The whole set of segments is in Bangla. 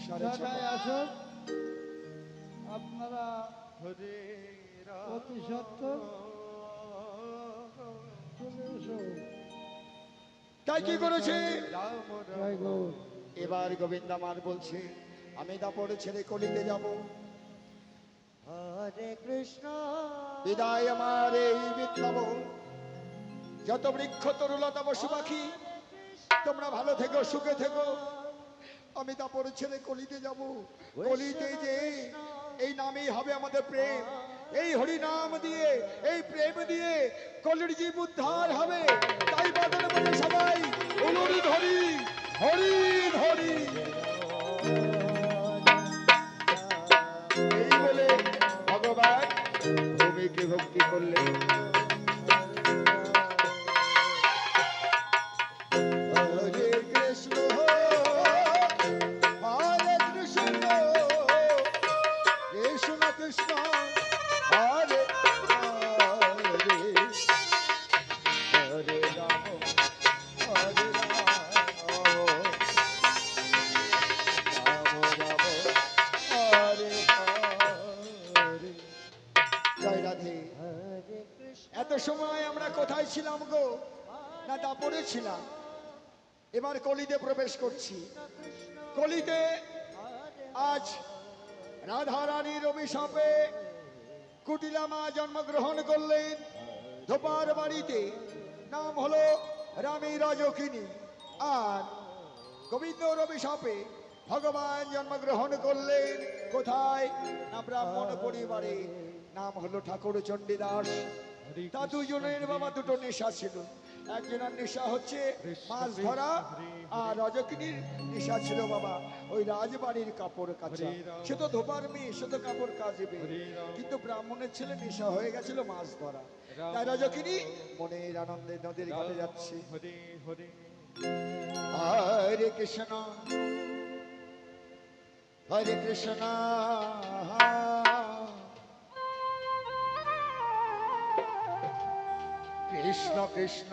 আসুন আপনারা অতি সত্তর চলে এসো। তাই কি করেছে জয় গৌর। এবার গোবিন্দ আমার বলছে আমি দাপড়ে ছেড়ে কলিতে যাব। হরে কৃষ্ণ বিদায় আমার এই বিপ্লব। যত বৃক্ষ তরুলতা পশু পাখি তোমরা ভালো থেকো, সুখে থেকো। আমি দাপড়ে ছেড়ে কলিতে যাব। কলিতে যে এই নামেই হবে আমাদের প্রেম। এই হরি নাম দিয়ে, এই প্রেম দিয়ে কলির জীব উদ্ধার হবে। তাই বাদনে বলে সবাই হরি ধরি, হরি ধরি। এই বলে ভগবান ভূমিকে ভক্তি করলেন। হরে কৃষ্ণ হরে কৃষ্ণ কৃষ্ণ কৃষ্ণ হরে হরে হরে রাম হরে রাম রাম হরে হরে। জয় রাধে। এত সময় আমরা কোথায় ছিলাম গো? না দাপড়ে ছিলাম। এবার কলিতে প্রবেশ করছি। কলিতে আজ রাধা রানীর অভিশাপে কুটিলা মা জন্মগ্রহণ করলেন। ধোপার বাড়িতে নাম হলো রানী রাজকিনী। আর গোবিন্দর অভিশাপে ভগবান জন্মগ্রহণ করলেন কোথায়? না ব্রাহ্মণ পরিবারে। নাম হলো ঠাকুর চণ্ডীদাস। তা দুজনের বাবা দুটো নেশা ছিল। একজনের নেশা হচ্ছে মাছ ধরা, আর রজকিনীর নেশা ছিল বাবা ওই রাজবাড়ির কাপড় কাচা। সে তো ধোবার মেয়ে, সে তো কাপড় কাচবে। কিন্তু ব্রাহ্মণের ছেলে নেশা হয়ে গেছিল মাছ ধরা। তাই রজকিনী মনের আনন্দে নদীর ঘাটে যাচ্ছে। হরে কৃষ্ণ হরে কৃষ্ণ কৃষ্ণ কৃষ্ণ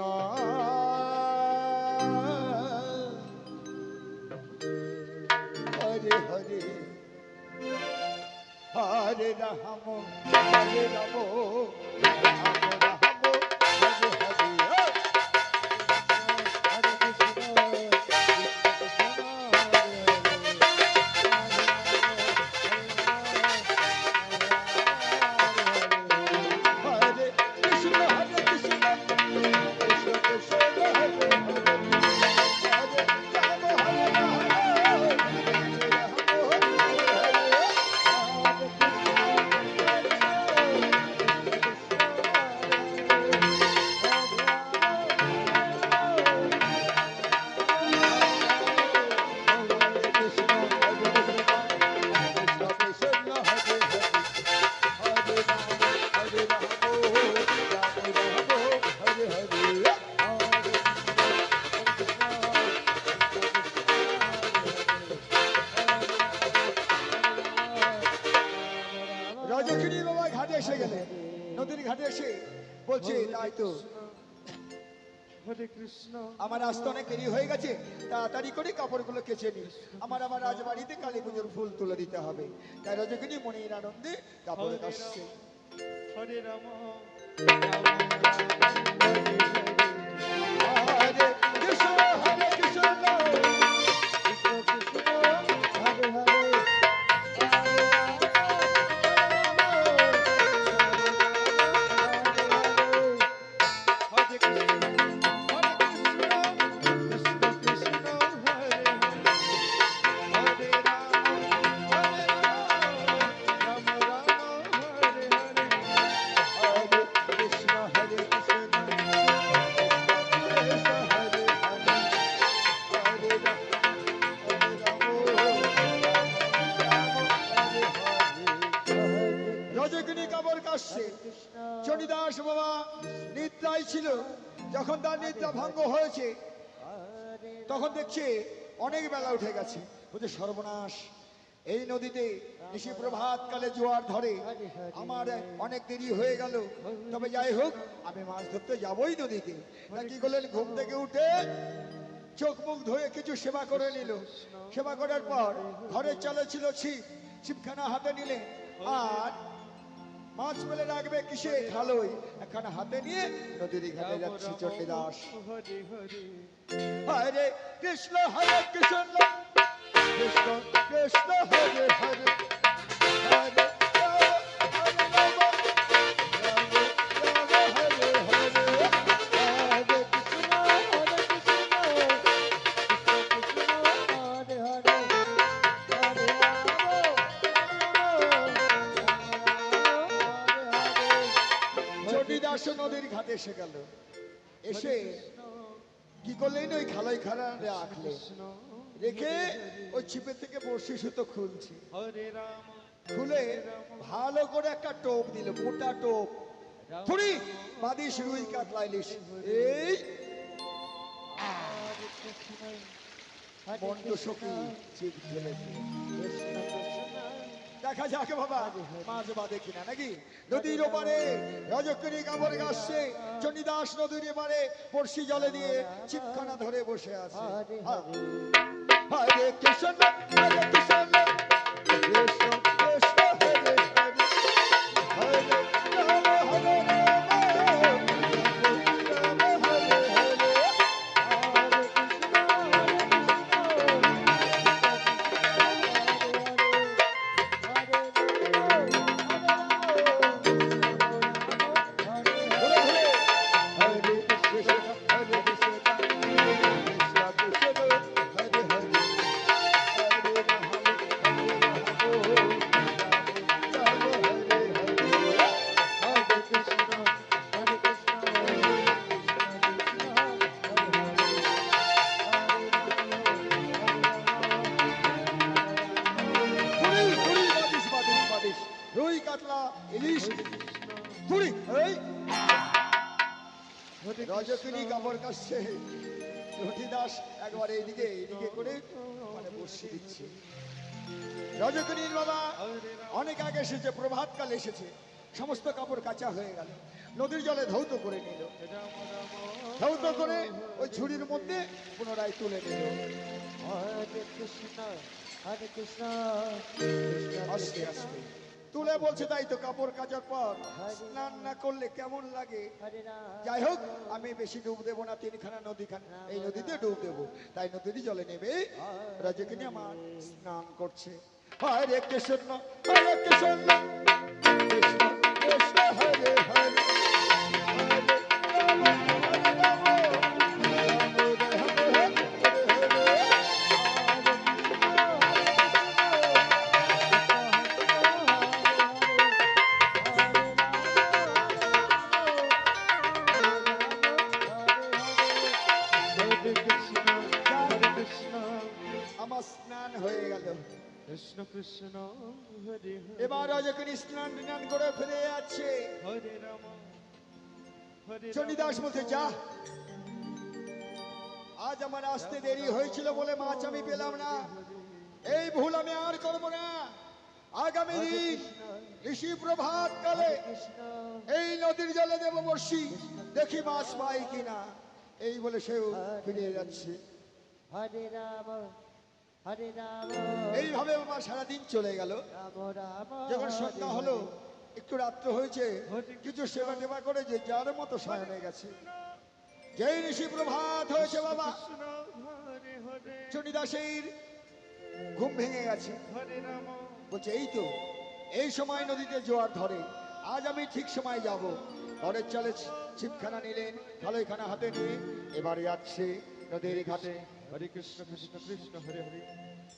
হরে হরে হরে রাম হরে রাম রাম রাম হরে হরে। হরে কৃষ্ণ কৃষ্ণ হরে কৃষ্ণ হরে কৃষ্ণ কৃষ্ণ কৃষ্ণ হরে হরে হরে রাম হরে রাম রাম রজকিনী বাবা ঘাটে এসে গেলেন। নদীর ঘাটে এসে বলছে তাই তো হরে কৃষ্ণ আমার আসতে অনেক দেরি হয়ে গেছে, তাড়াতাড়ি করে কাপড়গুলো কেচে নি। আমার রাজবাড়িতে কালী পুজোর ফুল তুলে দিতে হবে। তাই রজকিনী মনের আনন্দে কাপড় কাচছে। হরে রাম হরে কৃষ্ণ হরে কৃষ্ণ কৃষ্ণ কৃষ্ণ হরে হরে রজকিনী কাপড় কাচছে। চণ্ডীদাস বাবা নিদ্রায় ছিল। যখন তার নিদ্রা ভঙ্গ হয়েছে তখন দেখছে অনেক বেলা উঠে গেছে। বলছে সর্বনাশ, এই নদীতে নিশি প্রভাত কালে জোয়ার ধরে, আমার অনেক দেরি হয়ে গেল। তবে যাই হোক আমি মাছ ধরতে যাবই নদীতে। তা কি করলেন, ঘুম থেকে উঠে চোখ মুখ ধুয়ে কিছু সেবা করে নিল। সেবা করার পর ঘরের চালে ছিল ছিপ, ছিপখানা হাতে নিলেন। আর মাছ মেলে রাখবে কিসে, খালোই, একখানা হাতে নিয়ে নদীর ঘাটে যাচ্ছে চণ্ডীদাস। হরে হরে হরে কৃষ্ণ হরে কৃষ্ণ কৃষ্ণ কৃষ্ণ হরে হরে হরে চণ্ডীদাস নদীর ঘাটে এসে গেল। এসে কি করলেন, ওই খালাই খানা রাখলে, রেখে ওই ছিপের থেকে বড়শি সুতো খুলছে। হরে রাম খুলে ভালো করে একটা টোপ দিল, মোটা টোপ। থুড়ি বাদিস রুই কাতলা ইলিশ, এই হরে কৃষ্ণ মন্দ সখী ছিপ ফেলেছে। কৃষ্ণ কৃষ্ণ দেখা যাক বাবা মাছ বাঁধে কিনা নাকি। নদীর ওপারে রজকিনী কাপড় গাছছে, চণ্ডীদাস নদীর এপারে বড়শি জলে দিয়ে ছিপখানা ধরে বসে আছে। হরে কৃষ্ণ হরে কৃষ্ণ কৃষ্ণ কৃষ্ণ হরে হরে হরে রাম হরে রাম রাম হরে হরে হরে কৃষ্ণ হরে কৃষ্ণ কৃষ্ণ কৃষ্ণ হরে হরে হরে রাম হরে কৃষ্ণ হরে কৃষ্ণ থুড়ি থুড়ি বাদিস বাদিস বাদিস রুই কাতলা ইলিশ থুড়ি এই রজকিনী কাপড় কাটছে। রতিদাস একবার এইদিকে এইদিকে করে মানে বসিয়ে দিচ্ছে। রজকিনীর বাবা অনেক আগে এসেছে, প্রভাতকাল এসেছে, সমস্ত কাপড় কাঁচা হয়ে গেল, নদীর জলে ধৌত করে নিল। ধৌত করে ওই ঝুড়ির মধ্যে পুনরায় তুলে নিল। হরে কৃষ্ণ হরে কৃষ্ণ আস্তে আস্তে তুলে বলছে, তাই তো কাপড় কাচার পর স্নান না করলে কেমন লাগে। হরে রাম যাই হোক, আমি বেশি ডুব দেবো না, তিনখানা নদীখানা এই নদীতে ডুব দেবো। তাই নদীর জলে নেবে রজকিনী আমার স্নান করছে। হরে কৃষ্ণ হরে কৃষ্ণ কৃষ্ণ কৃষ্ণ হরে হরে হরে রাম হরে রাম রাম রাম হরে হরে হরে কৃষ্ণ হরে কৃষ্ণ আমার স্নান হয়ে গেল। কৃষ্ণ কৃষ্ণ হরে হরে এবার রজকিনী স্নান টান করে ফিরে যাচ্ছে। হরে রাম হরে রাম চণ্ডীদাস বলছে, যা, আজ আমার আসতে দেরি হয়েছিল বলে মাছ আমি পেলাম না, এই ভুল আমি আর করবো না। আগামী দিন ঋষি প্রভাত কালে কৃষ্ণ এই নদীর জলে দেব বর্ষি, দেখি মাছ পাই কিনা। এই বলে সেও ফিরে যাচ্ছে। হরে রাম হরে রাম এইভাবে আমার সারাদিন চলে গেল। রাম রাম যখন সন্ধ্যা হলো, একটু রাত্র হয়েছে, কিছু সেবা টেবা করে যে যার মতো শয়নে গেছে। যেই ঋষি প্রভাত হয়েছে বাবা, কৃষ্ণ হরে হরে চণ্ডীদাসের ঘুম ভেঙে গেছে। হরে রাম বলছে, এই তো এই সময় নদীতে জোয়ার ধরে, আজ আমি ঠিক সময় যাব। ঘরের চালে ছিপখানা নিলেন, খালইখানা হাতে নিয়ে এবারে যাচ্ছে নদীর ঘাটে। হরে কৃষ্ণ কৃষ্ণ কৃষ্ণ হরে হরে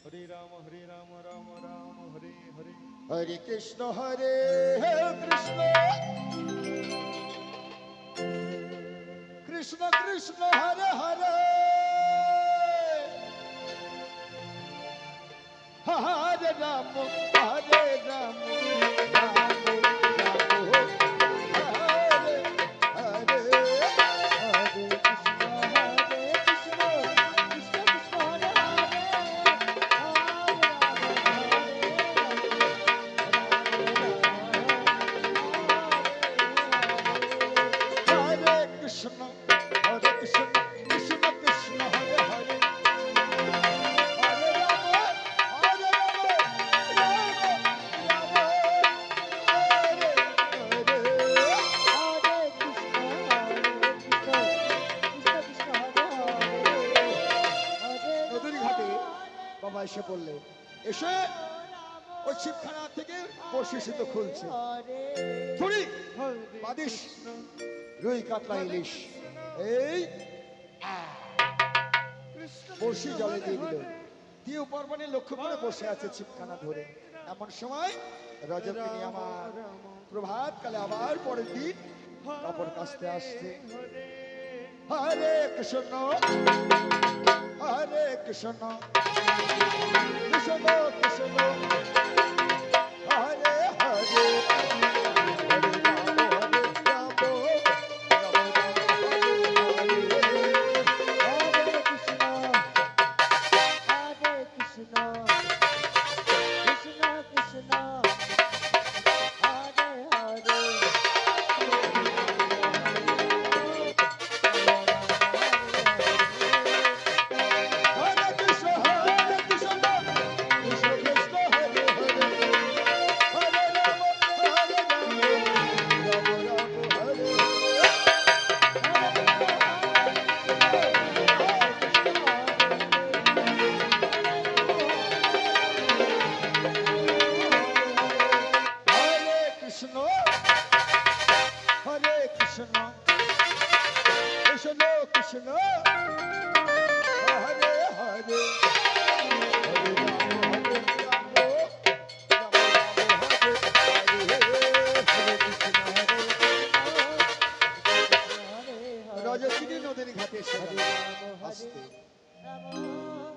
হরে রাম রাম রাম হরে হরে হরে কৃষ্ণ হরে কৃষ্ণ কৃষ্ণ কৃষ্ণ হরে হরে হরে রাম হরে রাম রাম রাম হরে হরে হরে কৃষ্ণ কৃষ্ণ কৃষ্ণ হরে হরে কৃষ্ণ কৃষ্ণ কৃষ্ণ হরে হরে বাবা এসে পড়লে, এসে ওই ছিপখানা থেকে বড়শি সুতো খুলছে। ছুরি বাদিস রুই কাতলা ইলিশ, এই বড়শি জলে দিয়ে দিল, দিয়ে উপর মানে লক্ষ্য করে বসে আছে ছিপখানা ধরে। এমন সময় রজকিনী আমার প্রভাত কালে আবার পরের দিন কাপড় কাচতে আসছে। হরে কৃষ্ণ হরে কৃষ্ণ কৃষ্ণ কৃষ্ণ হরে হরে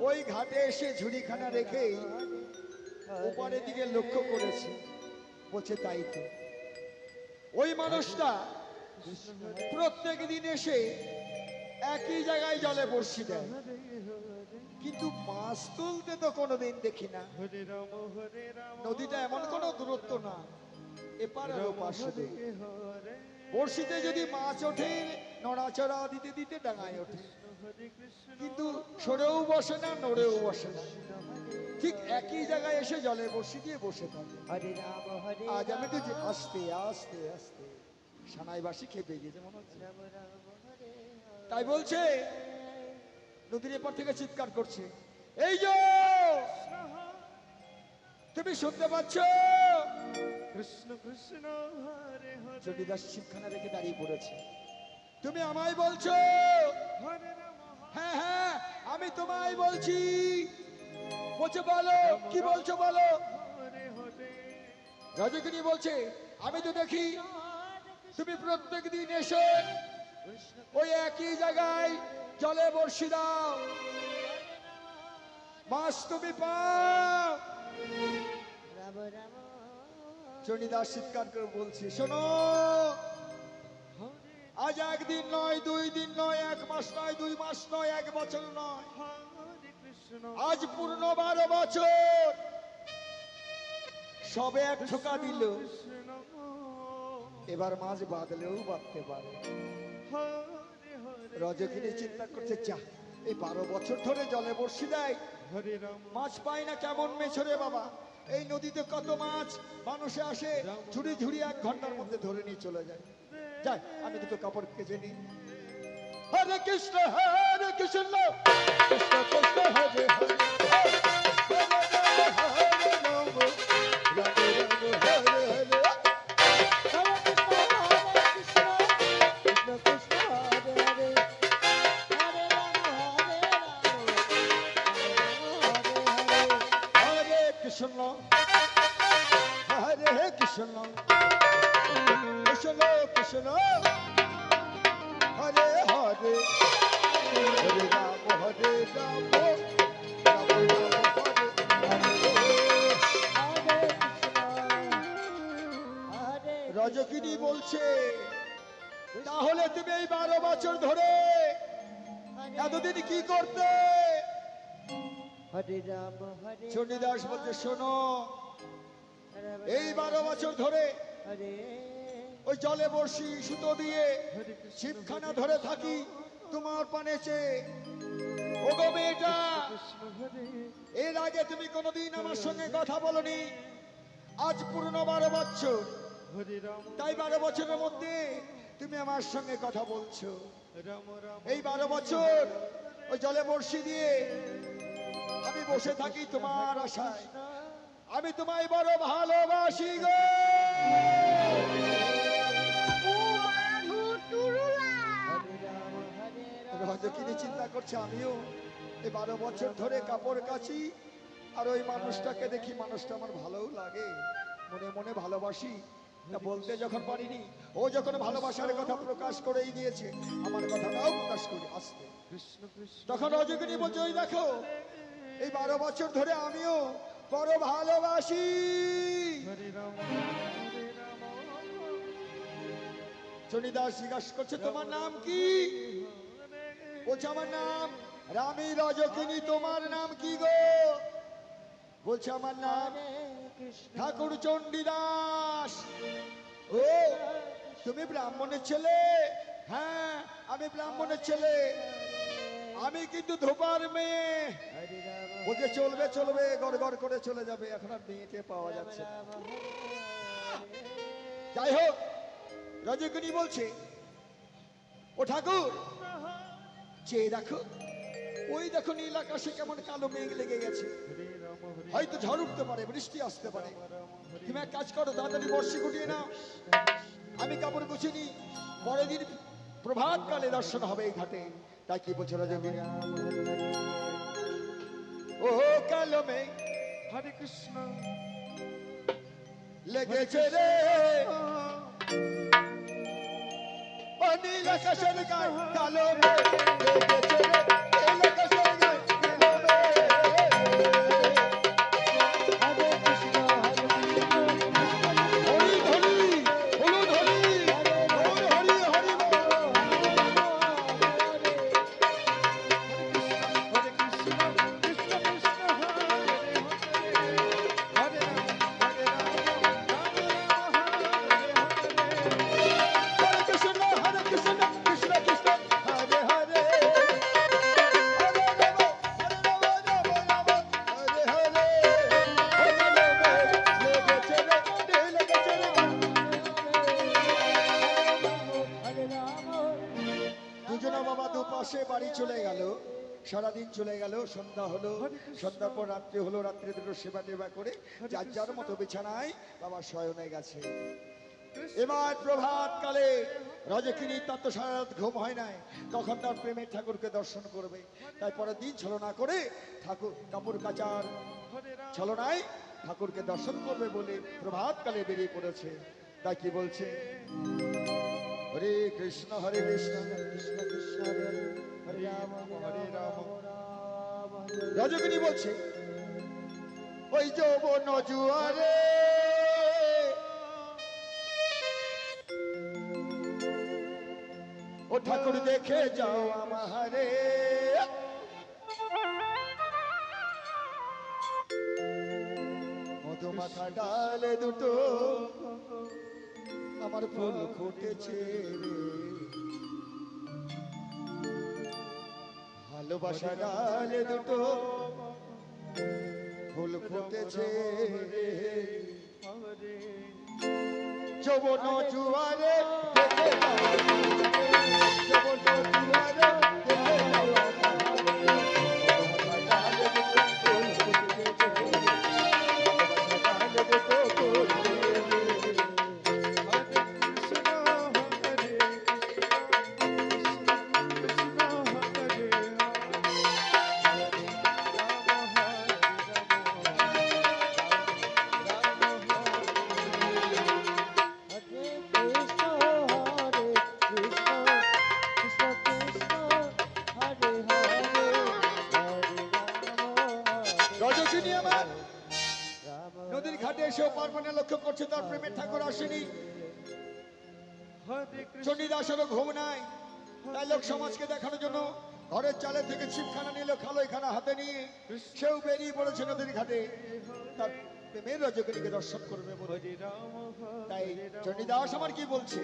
ওই ঘাটে এসে ঝুড়িখানা রেখে উপরের দিকে লক্ষ্য করেছে, বলছে তাই তো ওই মানুষটা প্রত্যেক দিন এসে একই জায়গায় জলে বড়শি দেয়, কিন্তু মাছ তুলতে তো কোনোদিন দেখি না। নদীটা এমন কোনো দূরত্ব না, এপার আর ওপার শুধু। বড়শিতে যদি মাছ ওঠে নড়াচড়া দিতে দিতে ডাঙায় ওঠে, কিন্তু সরেও বসে না নড়েও বসে না, ঠিক একই জায়গায় এসে জলে বড়শি দিয়ে বসে থাকে। আজ আমি তো আস্তে আস্তে আস্তে সানাইবাসী খেপে গেছে মনে হচ্ছে। তাই বলছে নদীর এপার থেকে চিৎকার করছে, এই যে তুমি শুনতে পাচ্ছ? কৃষ্ণ কৃষ্ণ হরে হরে চণ্ডীদাস শিবখানা রেখে দাঁড়িয়ে পড়েছে। তুমি আমায় বলছো? হরে রাম হ্যাঁ হ্যাঁ আমি তোমায় বলছি। বলছে বলো কি বলছো বলো। হরে হরে রজকিনী বলছে আমি তো দেখি তুমি প্রত্যেক দিন এসে ওই একই জায়গায় জলে বড়শি দাও, মাছ তুমি পাও। চণ্ডীদাস চিৎকার করে বলছে, শোনো, আজ একদিন নয়, 2 দিন নয়, 1 মাস নয়, 2 মাস নয়, 1 বছর নয়, হরে কৃষ্ণ আজ পূর্ণ 12 বছর। সবে এক ঠোকা দিল, কৃষ্ণ এবার মাছ বাঁধলেও বাঁধতে পারে। হরে হরে রজকিনী চিন্তা করছে, চা এই 12 বছর ধরে জলে বড়শি দেয়, হরে রাম মাছ পাই না, কেমন মেছরে বাবা। এই নদীতে কত মাছ মানুষে আসে, ঝুড়ি ঝুড়ি 1 ঘন্টার মধ্যে ধরে নিয়ে চলে যায়। যাই আমি দুটো কাপড় কেচে নিই। হরে কৃষ্ণ হরে কৃষ্ণ কৃষ্ণ কৃষ্ণ হরে হরে কৃষ্ণ হরে কৃষ্ণ কৃষ্ণ কৃষ্ণ হরে হরে হরে রাম হরে রাম রাম রাম হরে হরে। রজকিনী বলছে, তাহলে তুমি এই 12 বছর ধরে এতদিন কি করতে? হরে রাম হরে চণ্ডীদাস বলছে, শোনো, এই 12 বছর ধরে হরে ওই জলে বড়শি সুতো দিয়ে ছিপখানা ধরে থাকি তোমার পানে চেয়ে। ওগো মেয়েটা, কৃষ্ণ হরে এর আগে তুমি কোনোদিন আমার সঙ্গে কথা বলনি, আজ পূর্ণ 12 বছর। হরে রাম তাই 12 বছরের মধ্যে তুমি আমার সঙ্গে কথা বলছো। রাম রাম এই 12 বছর ওই জলে বড়শি দিয়ে আমি বসে থাকি তোমার আশায়, আমি তোমায় বড় ভালোবাসি গো। ও মাধু তুরুলা রজকিনী চিন্তা করছে আমিও এই 12 বছর ধরে কাপড় কাচি, আর ওই মানুষটাকে দেখি, মানুষটা আমার ভালোও লাগে, মনে মনে ভালোবাসি, তা বলতে যখন পারিনি, ও যখন ভালোবাসার কথা প্রকাশ করেই দিয়েছে, আমার কথাটাও প্রকাশ করি আসতে। কৃষ্ণ কৃষ্ণ তখন রজকিনী বলছে ওই দেখো, এই 12 বছর ধরে আমিও বড় ভালোবাসি। হরে রাম চণ্ডীদাস জিজ্ঞাসা করছে তোমার নাম কি? বলছে আমার নাম রামী রজকিনী। তোমার নাম কি গো? বলছে আমার নাম ঠাকুর চণ্ডীদাস। ও তুমি ব্রাহ্মণের ছেলে? হ্যাঁ আমি ব্রাহ্মণের ছেলে, আমি কিন্তু ধোপার মেয়ে। বলছে চলবে চলবে, গড় গড় করে চলে যাবে, এখন আর মেয়েকে পাওয়া যাচ্ছে না। যাই হোক, রজকিনী বলছে ও ঠাকুর চেয়ে দেখো, ওই দেখো নীল আকাশে কেমন কালো মেঘ লেগে গেছে, হয়তো ঝড় উঠতে পারে, বৃষ্টি আসতে পারে। তুমি এক কাজ করো, তাড়াতাড়ি বর্ষি গুটিয়ে নাও, আমি কাপড় গুছিয়ে নিই, পরের দিন প্রভাত কালে দর্শন হবে এই ঘাটে। তাই কি বলছে রজকিনী? ও কালো মেঘ হরে কৃষ্ণ লেগেছে রে, ও নীল আকাশের গায়ে কালো মেঘ লেগেছে রে, নীল আকাশের গায়ে কালো মেঘ। হরি হরি হলুদ হরি গৌর হরি হরি বল। হরে কৃষ্ণ কৃষ্ণ কৃষ্ণ হরে হরে হরে রাম রাম রাম হরে কৃষ্ণ কৃষ্ণ কৃষ্ণ হরে হরে, হরে রাম রাম হরে হরে। ও কালো মেঘ লেগেছে রে, লেগেছে রে। দুজনা বাবা দুপাশে বাড়ি চলে গেল, সারাদিন চলে গেল, সন্ধ্যা হলো, সন্ধ্যার পর রাত্রি হলো, রাত্রে দুটো সেবা টেবা করে যার যার মতো বিছানায় বাবা শয়নে গেছে। এবার প্রভাত কালে রজকিনী তার তো সারা রাত ঘুম হয় নাই, তখন তার প্রেমের ঠাকুরকে দর্শন করবে, তাই পরের দিন ছলনা করে ঠাকুর কাপড় কাচার ছলনায় ঠাকুরকে দর্শন করবে বলে প্রভাত কালে বেরিয়ে পড়েছে। তাই কি বলছে? হরে কৃষ্ণ কৃষ্ণ কৃষ্ণ হরে হরে, হরে রাম হরে রাম। রজকিনী বলছে ওই যৌবন জুয়ারে ও ঠাকুর দেখে যাও আমারে, মধুমাখা ডালে দুটো আমার ফুল ফুটেছে রে, ভালোবাসা ডালে দুটো ফুল ফুটেছে রে, যৌবন জুয়ারে দেখে যাও আমারে, যৌবন জুয়ারে দেখে যাও আমারে, মধুমাখা ডালে দুটো ফুল ফুটেছে রে, ভালোবাসা ডালে দুটো ফুল ফুটেছে রে। রজকিনী আমার নদীর ঘাটে এসেও পার্বণে লক্ষ্য করছে তার প্রেমের ঠাকুর আসেনি। চণ্ডীদাসেরও ঘুম নাই, তাই লোক সমাজকে দেখানোর জন্য ঘরের চালে থেকে ছিপখানা নিল, খালইখানা হাতে নিয়ে সেও বেরিয়ে পড়েছে নদীর ঘাটে তার প্রেমের রজকিনীকে দর্শন করবে বলে। তাই চণ্ডীদাস আমার কি বলছে?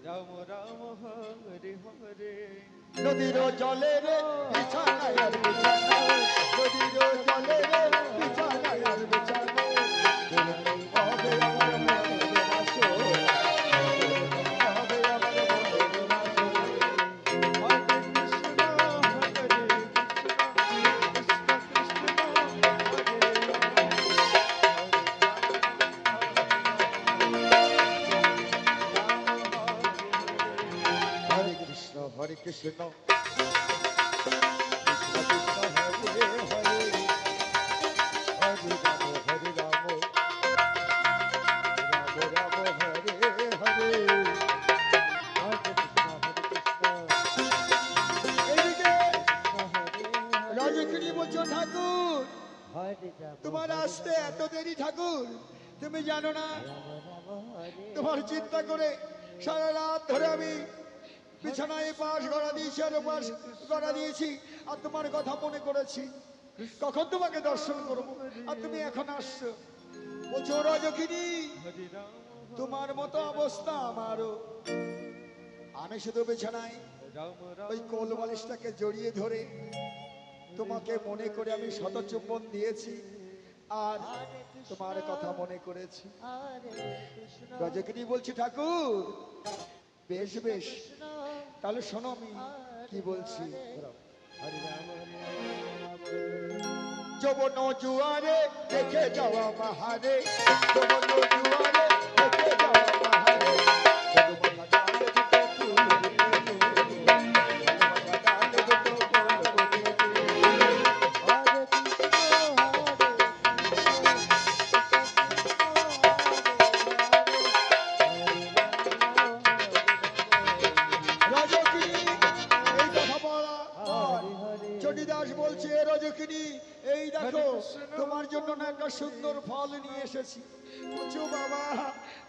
রাম রাম হরে হরে নদীর জলে রে বিছানায় আর বিছানা, নদীর জলে রে বিছানায় আর বিছানা, হবে আমার মনের বাসো, হবে আমার মনের বাসো। হরে কৃষ্ণ কৃষ্ণ কৃষ্ণ কৃষ্ণ কৃষ্ণ কৃষ্ণ হরে হরে হরে রাম হরে রাম রাম রাম হরে হরে এইদিকে রাজকিনী বলছো ঠাকুর তোমার আসতে এত দেরি ঠাকুর তুমি জানো না তোমার চিন্তা করে সারা রাত ধরে আমি বিছানায় পাশ গড়া দিয়েছি আর পাশ গড়া দিয়েছি আর তোমার কথা মনে করেছি কখন তোমাকে দর্শন করবো আর তুমি এখন আসছো বলছো রাজকিনী হরে রাম তোমার মতো অবস্থা আমারও আমি শুধু বিছানায় রাম রাম ওই কোল বালিশটাকে জড়িয়ে ধরে তোমাকে মনে করে আমি শতচুম্বন দিয়েছি আর তোমার কথা মনে করেছি রজকিনী বলছি ঠাকুর বেশ বেশ তাহলে শোনো আমি কি বলছি যৌবন জুয়ারে দেখে যাওয়া মাহারে যৌবন জুয়ারে দেখে যাওয়া মাহারে চণ্ডীদাস বলছে রজকিনী এই দেখো তোমার জন্য না একটা সুন্দর ফল নিয়ে এসেছি বলছো বাবা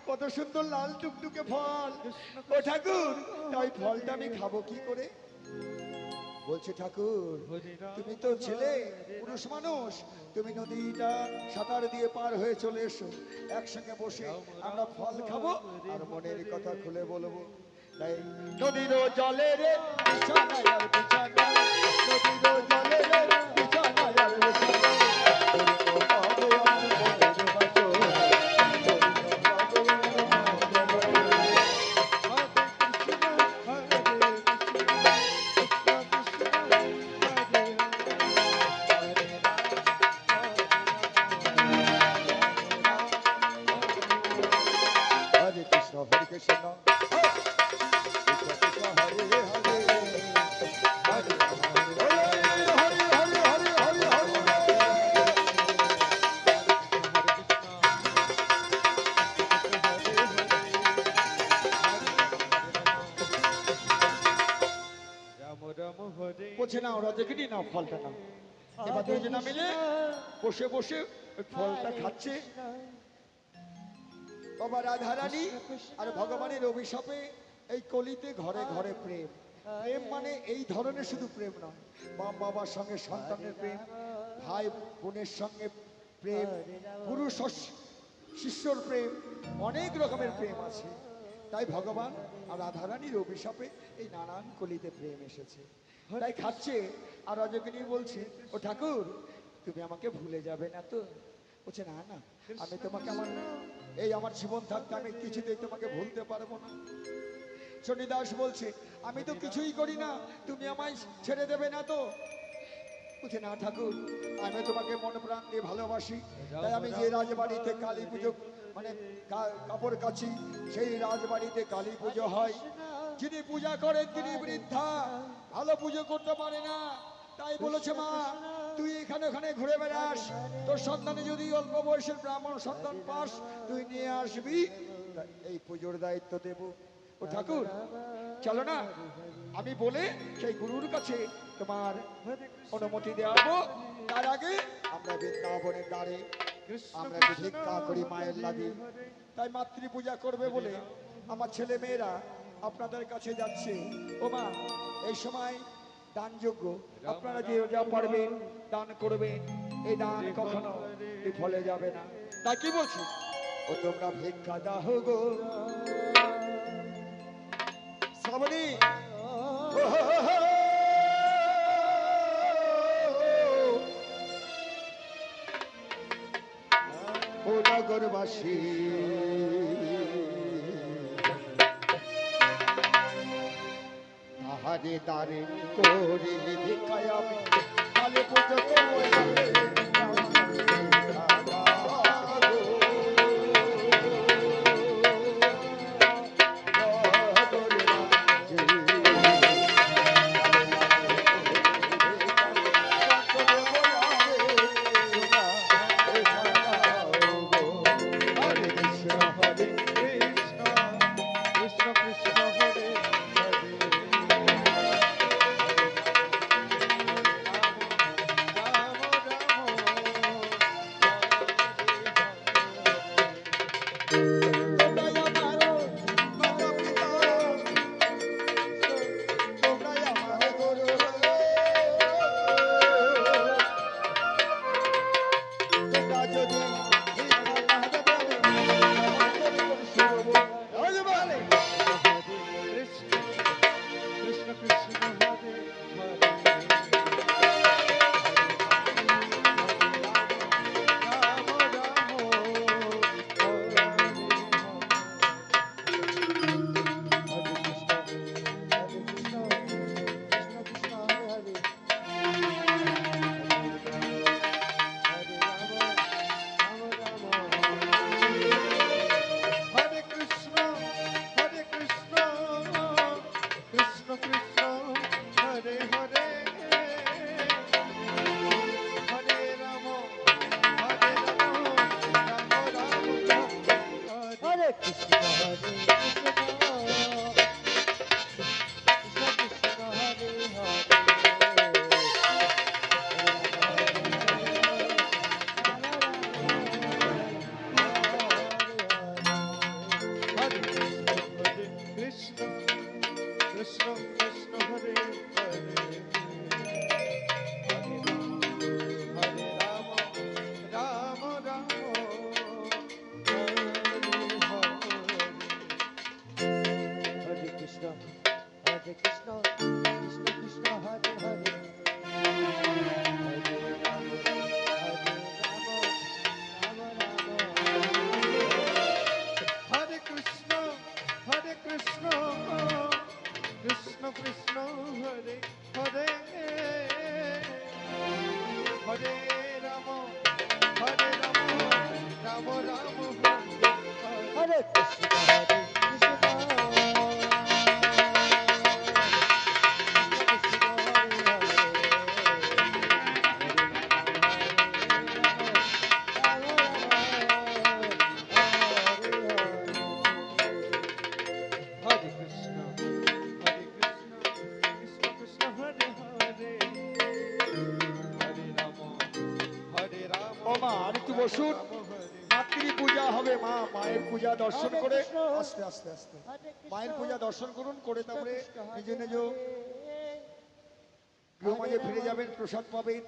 কত সুন্দর লাল টুকটুকে ফল ও ঠাকুর তাই ফলটা আমি খাবো কি করে বলছে ঠাকুর তুমি তো ছেলে পুরুষ মানুষ তুমি নদীটা সাঁতার দিয়ে পার হয়ে চলে এসো একসঙ্গে বসে আমরা ফল খাবো আর মনের কথা খুলে বলবো তাই নদীর জলে রে বিছানায় আর বিছানা নদীর জলে রে বিছানায় আর বিছানা হরে কৃষ্ণ হরে কৃষ্ণ রাম রাম হরে বলছে না ওরা দেখেনি না ফলটা না এবার দুজনা মিলে বসে বসে ওই ফলটা খাচ্ছে বাবা রাধারানী আর ভগবানের অভিশাপে এই কলিতে ঘরে ঘরে প্রেম প্রেম মানে এই ধরনের শুধু প্রেম নয় মা বাবার সঙ্গে সন্তানের প্রেম ভাই বোনের সঙ্গে প্রেম পুরুষ ও শিষ্যর প্রেম অনেক রকমের প্রেম আছে তাই ভগবান আর রাধারানীর অভিশাপে এই নানান কলিতে প্রেম এসেছে তাই খাচ্ছে আর রজকিনী বলছে ও ঠাকুর তুমি আমাকে ভুলে যাবে না তো বলছে না না আমি তোমাকে আমার জীবন থাকতে আমি কিছুতেই তোমাকে ভুলতে পারবো না চণ্ডীদাস বলছে আমি তো কিছুই করি না তুমি আমায় ছেড়ে দেবে না তো বলছে না ঠাকুর আমি তোমাকে মন প্রাণ দিয়ে ভালোবাসি তাই আমি যে রাজবাড়িতে কালী পুজো মানে কাপড় কাছি সেই রাজবাড়িতে কালী পুজো হয় যিনি পূজা করেন তিনি বৃদ্ধা ভালো পুজো করতে পারে না তাই বলেছে মা তুই এখানে ওখানে ঘুরে বেড়াস তোর সন্তানে যদি অল্প বয়সের ব্রাহ্মণ সন্তান পাস তুই নিয়ে আসবি এই পুজোর দায়িত্ব দেব ও ঠাকুর চলো না আমি বলে সেই গুরুর কাছে তোমার অনুমতি দেওয়াবো তার আগে আমরা বৃন্দাবনের দ্বারে আমরা একটু ভিক্ষা করি মায়ের লাগে তাই মাতৃ পূজা করবে বলে আমার ছেলে মেয়েরা আপনাদের কাছে যাচ্ছে ও মা এই সময় দানযোগ্য আপনারা যে যা পারবেন দান করবেন এই দান কখনো বিফলে যাবে না তা কি বলছি ও তোমরা ভিক্ষা দাও গো শ্রাবণী ও নগরবাসী তাহারে দারে করে ভিক্ষায় আমি কালে পুজো তোমরাই আমার মাতা পিতা, তোমরাই আমার গুরু। তোমরা যদি ভিক্ষা না দেবে, আমি তোমাদের শুরু রাজবাড়ি। কৃষ্ণ কৃষ্ণ কৃষ্ণ হরে হরে রাম রাম হরে হরে কৃষ্ণ কৃষ্ণ কৃষ্ণ হরে হরে হরে রাম রাম রাম হরে কৃষ্ণ হরে কৃষ্ণ হরে হরে কৃষ্ণ কৃষ্ণ কৃষ্ণ হরে হরে হরে রাম রাম রাম হরে হরে হরে কৃষ্ণ কৃষ্ণ কৃষ্ণ হরে হরে হরে কৃষ্ণ কৃষ্ণ কৃষ্ণ হরে হরে হরে রাম রাম রাম হরে হরে কৃষ্ণ হরে কৃষ্ণ কৃষ্ণ কৃষ্ণ হরে হরে হরে রাম ও মা, আর একটু বসুন। মাতৃ পূজা হবে মা, মায়ের পূজা দর্শন করে আস্তে আস্তে আস্তে মায়ের পূজা দর্শন করুন, করে তারপরে নিজ নিজ গৃহমাঝে ফিরে যাবেন, প্রসাদ পাবেন।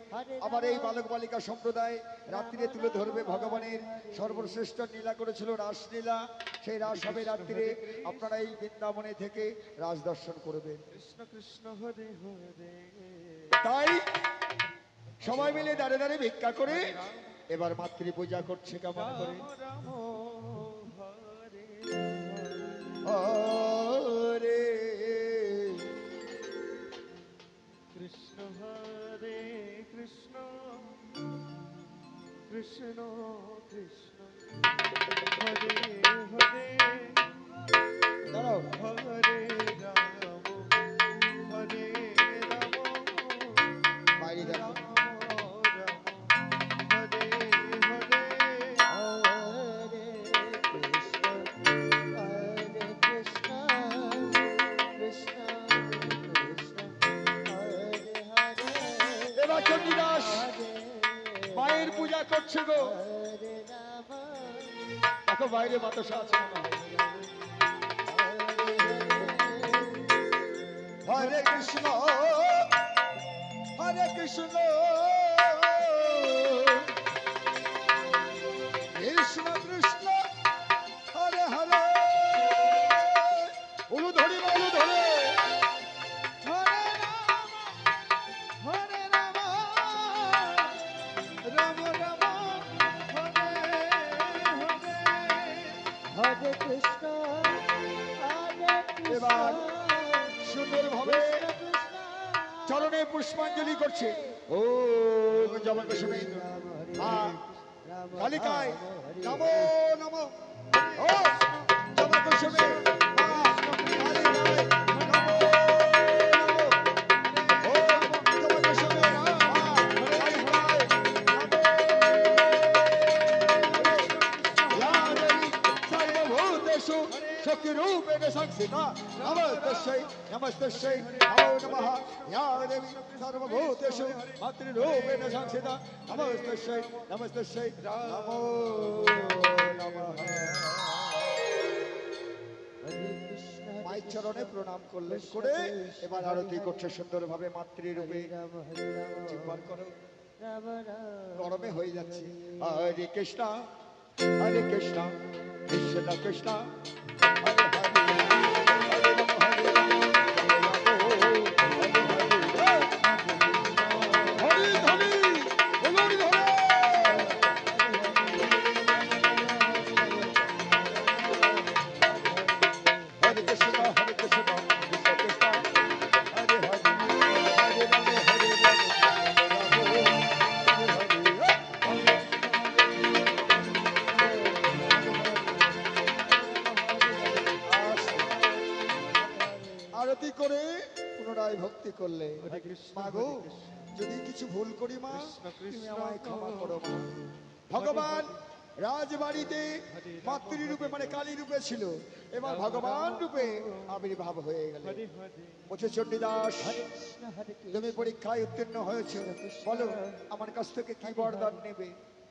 আবার এই বালক বালিকা সম্প্রদায় রাত্রিরে তুলে ধরবে ভগবানের সর্বশ্রেষ্ঠ লীলা করেছিল রাসলীলা, সেই রাস হবে রাত্রিরে। আপনারা এই বৃন্দাবনে থেকে রাস দর্শন করবেন। কৃষ্ণ কৃষ্ণ হরে হরে তাই সবাই মিলে দাঁড়ে দাঁড়ে ভিক্ষা করে এবার মাতৃ পূজা করছে কেমন করে। রাম হরে হরে কৃষ্ণ হরে কৃষ্ণ কৃষ্ণ কৃষ্ণ হরে হরে দাঁড়াও, হরে রাম হরে রাম বাইরে দেখো। রাম রাম হরে হরে হরে কৃষ্ণ কৃষ্ণ কৃষ্ণ হরে হরে এবার চণ্ডীদাস মায়ের পূজা করছে গো। হরে রাম দেখো বাইরে বাতাসা আছে মনে হয়। হরে কৃষ্ণ কৃষ্ণ কৃষ্ণ কৃষ্ণ হরে হরে। উলু ধরি না, উলু ধরে। হরে রাম রাম রাম হরে হরে হরে কৃষ্ণ এবার কৃষ্ণ সুন্দরভাবে কৃষ্ণ চরণে পুষ্পাঞ্জলি করছে। ও জবা কুসুমে মা কালিকায় নমো নমো। ও জবা কুসুমে মা কালিকায় নমো নমো। ও জবা কুসুমে মা কালিকায় নমো। या देवी सर्वभूतेषु शक्तिरूपेण संस्थिता नमस्तस्यै नमस्तस्यै नमो नमः। या देवी सर्वभूतेषु मातृरूपेण संस्थिता नमस्तस्यै नमस्तस्यै नमो नमः। হরে কৃষ্ণ মায়ের চরণে প্রণাম করলেন, করে এবার আরতি করছে সুন্দরভাবে মাতৃরূপে। হরে রাম চিৎকার করো, রাম রাম গরমে হয়ে যাচ্ছে। হরে কৃষ্ণ হরে কৃষ্ণ কৃষ্ণ কৃষ্ণ হরে হরে, হরে রাম হরে রাম, হরে হরে, হরি ধরে। হরে কৃষ্ণ হরে কৃষ্ণ কৃষ্ণ কৃষ্ণ হরে হরে, হরে রাম হরে রাম, আরতি করে পুনরায় ভক্তি করলে। হরে কৃষ্ণ, মাগো, হরে কৃষ্ণ। যদি কিছু ভুল করি মা, কৃষ্ণ, তুমি কৃষ্ণ, আমায় ক্ষমা করো মা। ভগবান রাজবাড়িতে মাতৃরূপে মানে কালী রূপে ছিল, এবার ভগবান রূপে আবির্ভাব হয়ে গেল। হরে হরে বলছে চণ্ডীদাস, হরে কৃষ্ণ হরে কৃষ্ণ তুমি পরীক্ষায় উত্তীর্ণ হয়েছে, বলো আমার কাছ থেকে কি বরদান নেবে?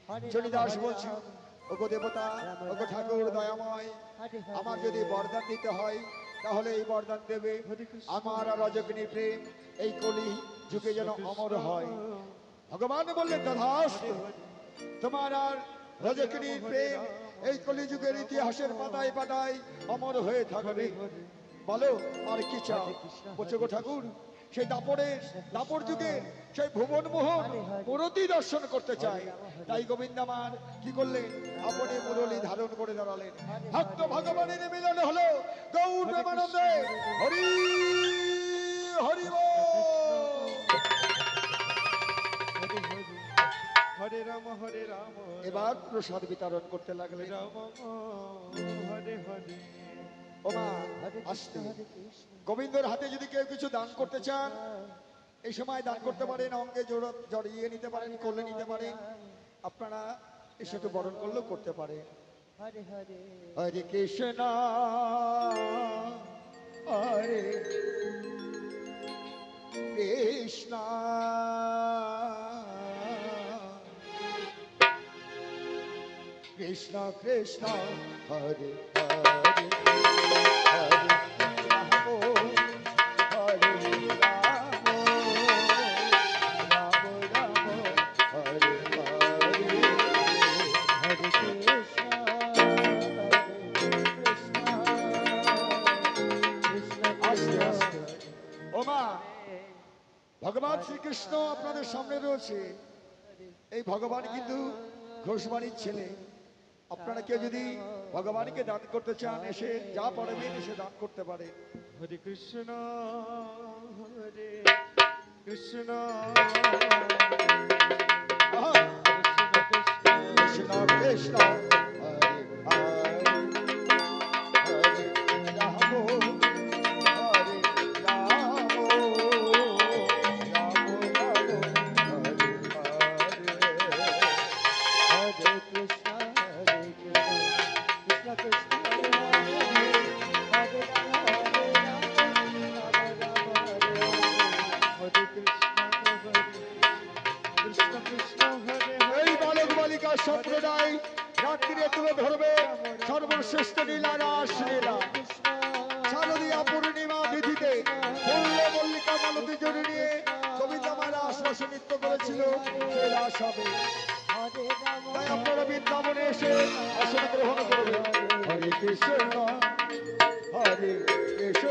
হরে রাম, চণ্ডীদাস হরে বলছে, রাম, ওগো দেবতা, ওগো ঠাকুর দয়াময়, হরে হরে, আমার যদি বরদান দিতে হয় তাহলে এই বরদান দেবে, আমার আর রজকিনীর প্রেম এই কলি যুগে যেন অমর হয়। ভগবান বললেন তথাস্তু, তোমার আর রজকিনীর প্রেম এই কলি যুগের ইতিহাসের পাতায় পাতায় অমর হয়ে থাকবে। বলো আর কি চাও? বলছে গো ঠাকুর, সেই দাপর যুগে সেই ভুবন মোহন মূরতি দর্শন করতে চাই। তাই গোবিন্দ আমার কি করলেন? আপনি মুরলী ধারণ করে দাঁড়ালেন। ভক্ত ভগবানের মিলন হলো গৌর প্রেমানন্দে। হরি হরি বল। হরে হরে, হরে রাম হরে রাম, এবার প্রসাদ বিতরণ করতে লাগলেন। রাম হরে হরে। ও মা, হরে আসতে কৃষ্ণ হরে কৃষ্ণ, গোবিন্দর হাতে যদি কেউ কিছু দান করতে চান, এই সময় দান করতে পারেন, অঙ্গে জড়িয়ে নিতে পারেন, কোলে নিতে পারেন। আপনারা এসে একটু বরণ করলেও করতে পারেন। হরে হরে, হরে কৃষ্ণ হরে কৃষ্ণ কৃষ্ণ কৃষ্ণ হরে হরে, হরে রাম হরে রাম, রাম রাম হরে হরে। হরে কৃষ্ণ হরে কৃষ্ণ, কৃষ্ণ আস্তে আস্তে। কৃষ্ণ ও মা, ভগবান শ্রীকৃষ্ণ আপনাদের সামনে রয়েছে। এই ভগবান কিন্তু ঘোষবাড়ির ছেলে। আপনারা কেউ যদি ভগবানকে দান করতে চান, এসে যা পারবেন এসে দান করতে পারে। হরে কৃষ্ণ হরে কৃষ্ণ, আহা, কৃষ্ণ কৃষ্ণ, কৃষ্ণ কৃষ্ণ হরে হরে, হরে রাম হরে রাম, রাম রাম হরে হরে। হরে কৃষ্ণ হরে কৃষ্ণ, কৃষ্ণ কৃষ্ণ হরে হরে, হরে রাম হরে রাম, রাম রাম হরে হরে। হরে কৃষ্ণ হরে কৃষ্ণ কৃষ্ণ হরে হরে। এই বালক বালিকা সম্প্রদায় রাত্রিরে তুলে ধরবে সর্বশ্রেষ্ঠ লীলা রাস লীলা। কৃষ্ণ শারদীয়া পূর্ণিমা তিথিতে ফুল্ল মল্লিকা মালতী জড়ি নিয়ে কবিতা মারা আশ্বাসে নৃত্য করেছিল, সেই রাস হবে। হরে রাম তাই আপনারা বৃন্দাবনে এসে আসন গ্রহণ করবেন। হরে কৃষ্ণ হরে কৃষ্ণ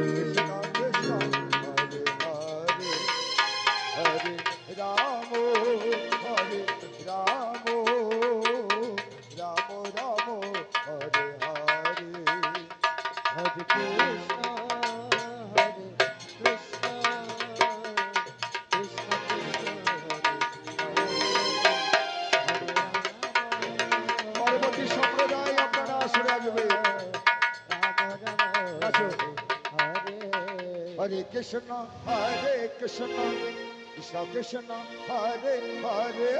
কৃষ্ণ কৃষ্ণ হরে হরে, হরে রাম হরে রাম, রাম রাম হরে হরে। হরে কৃষ্ণ হরে কৃষ্ণ, কৃষ্ণ কৃষ্ণ হরে হরে, পরবর্তী সম্প্রদায় আপনারা আসরে আসবে। আচ্ছা। হরে কৃষ্ণ কৃষ্ণ কৃষ্ণ কৃষ্ণ হরে হরে।